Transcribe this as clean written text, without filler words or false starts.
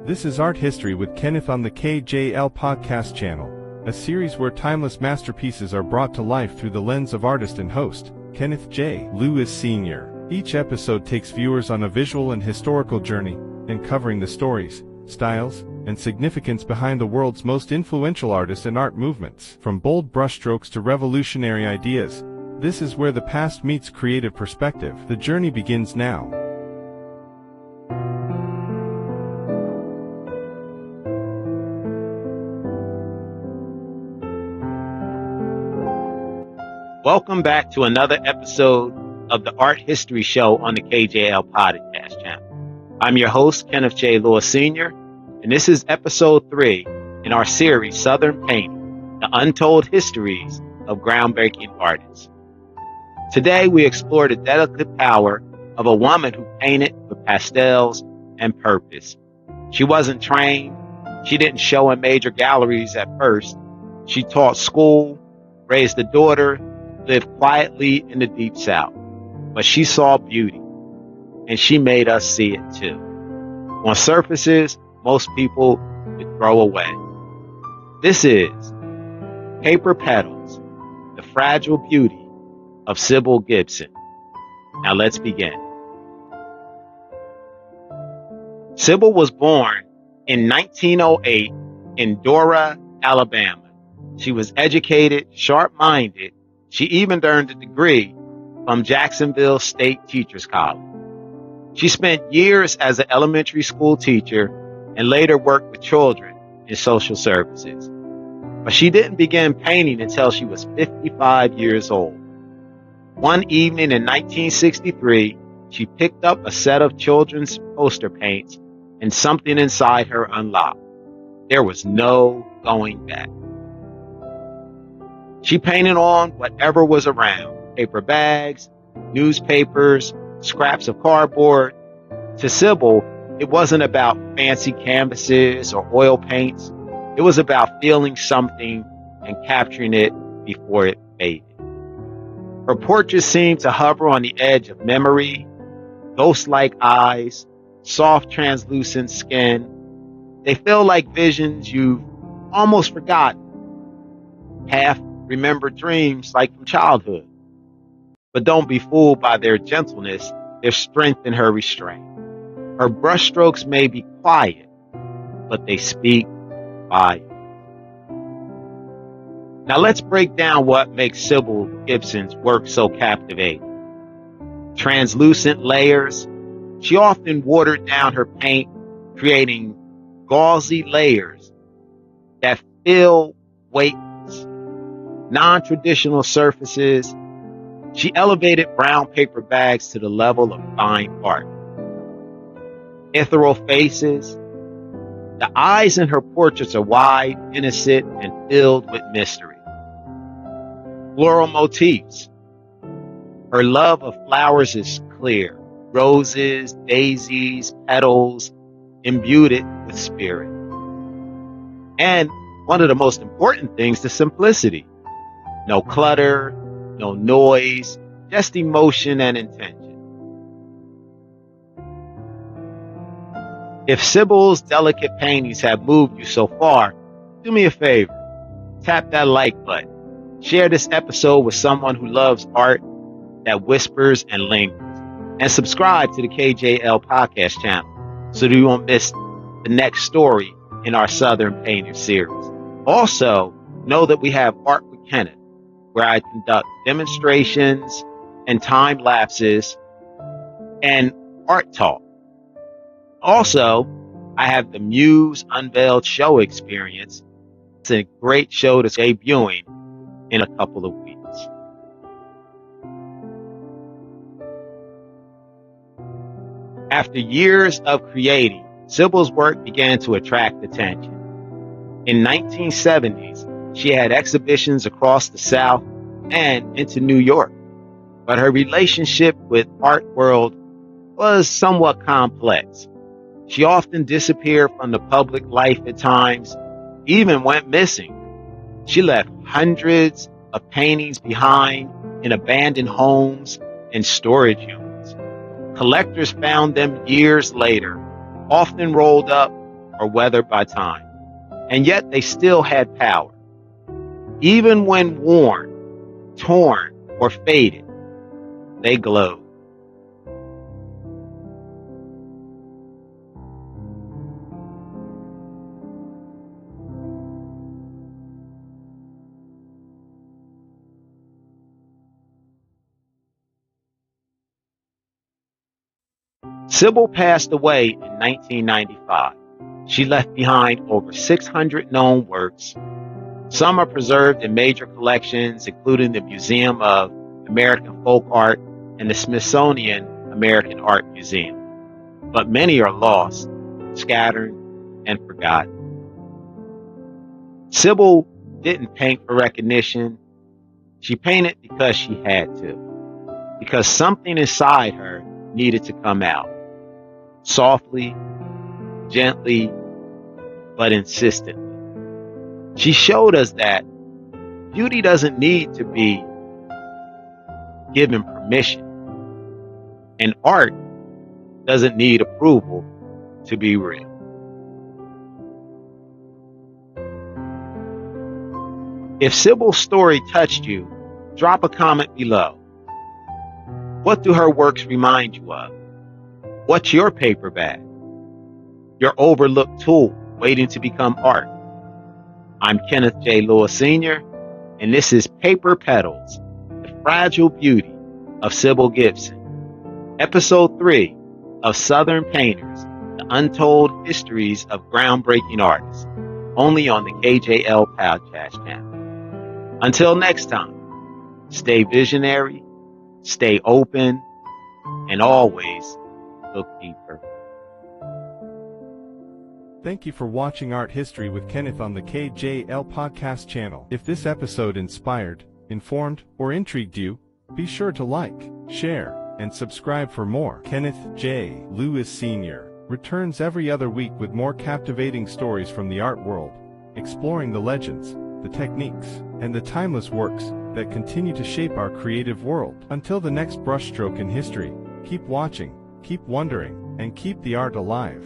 This is Art History with Kenneth on the KJL Podcast Channel, a series where timeless masterpieces are brought to life through the lens of artist and host, Kenneth J. Lewis Sr. Each episode takes viewers on a visual and historical journey, uncovering the stories, styles, and significance behind the world's most influential artists and art movements. From bold brushstrokes to revolutionary ideas, this is where the past meets creative perspective. The journey begins now. Welcome back to another episode of the Art History Show on the KJL Podcast Channel. I'm your host, Kenneth J. Lewis Sr., and this is episode 3 in our series, Southern Painting, the Untold Histories of Groundbreaking Artists. Today, we explore the delicate power of a woman who painted with pastels and purpose. She wasn't trained. She didn't show in major galleries at first. She taught school, raised a daughter, lived quietly in the Deep South. But she saw beauty, and she made us see it too. On surfaces, most people would throw away. This is Paper Petals, the fragile beauty of Sybil Gibson. Now let's begin. Sybil was born in 1908 in Dora, Alabama. She was educated, sharp-minded. She even earned a degree from Jacksonville State Teachers College. She spent years as an elementary school teacher and later worked with children in social services. But she didn't begin painting until she was 55 years old. One evening in 1963, she picked up a set of children's poster paints and something inside her unlocked. There was no going back. She painted on whatever was around, paper bags, newspapers, scraps of cardboard. To Sybil, it wasn't about fancy canvases or oil paints. It was about feeling something and capturing it before it faded. Her portraits seemed to hover on the edge of memory, ghost-like eyes, soft translucent skin. They feel like visions you've almost forgotten, half remembered dreams like from childhood. But don't be fooled by their gentleness, their strength, and her restraint. Her brushstrokes may be quiet, but they speak volumes. Now let's break down what makes Sybil Gibson's work so captivating. Translucent layers. She often watered down her paint, creating gauzy layers that feel weightless. Non-traditional surfaces. She elevated brown paper bags to the level of fine art. Ethereal faces. The eyes in her portraits are wide, innocent, and filled with mystery. Floral motifs. Her love of flowers is clear. Roses, daisies, petals, imbued it with spirit. And one of the most important things, the simplicity. No clutter, no noise, just emotion and intention. If Sybil's delicate paintings have moved you so far, do me a favor. Tap that like button. Share this episode with someone who loves art that whispers and lingers. And subscribe to the KJL Podcast Channel so that you won't miss the next story in our Southern Painter series. Also, know that we have Art with Kenneth, where I conduct demonstrations and time lapses and art talk. Also, I have the Muse Unveiled show experience. It's a great show that's debuting in a couple of weeks. After years of creating, Sybil's work began to attract attention. In 1970s, she had exhibitions across the South and into New York, but her relationship with art world was somewhat complex. She often disappeared from the public life at times, even went missing. She left hundreds of paintings behind in abandoned homes and storage units. Collectors found them years later, often rolled up or weathered by time, and yet they still had power. Even when worn, torn, or faded, they glowed. Sybil passed away in 1995. She left behind over 600 known works. Some are preserved in major collections, including the Museum of American Folk Art and the Smithsonian American Art Museum. But many are lost, scattered, and forgotten. Sybil didn't paint for recognition. She painted because she had to, because something inside her needed to come out. Softly, gently, but insistently. She showed us that beauty doesn't need to be given permission, and art doesn't need approval to be real. If Sybil's story touched you, drop a comment below. What do her works remind you of? What's your paper bag? Your overlooked tool waiting to become art? I'm Kenneth J. Lewis Sr., and this is Paper Petals, the fragile beauty of Sybil Gibson. Episode 3 of Southern Painters, the untold histories of groundbreaking artists, only on the KJL Podcast Channel. Until next time, stay visionary, stay open, and always look deeper. Thank you for watching Art History with Kenneth on the KJL Podcast Channel. If this episode inspired, informed, or intrigued you, be sure to like, share, and subscribe for more. Kenneth J. Lewis Sr. returns every other week with more captivating stories from the art world, exploring the legends, the techniques, and the timeless works that continue to shape our creative world. Until the next brushstroke in history, keep watching, keep wondering, and keep the art alive.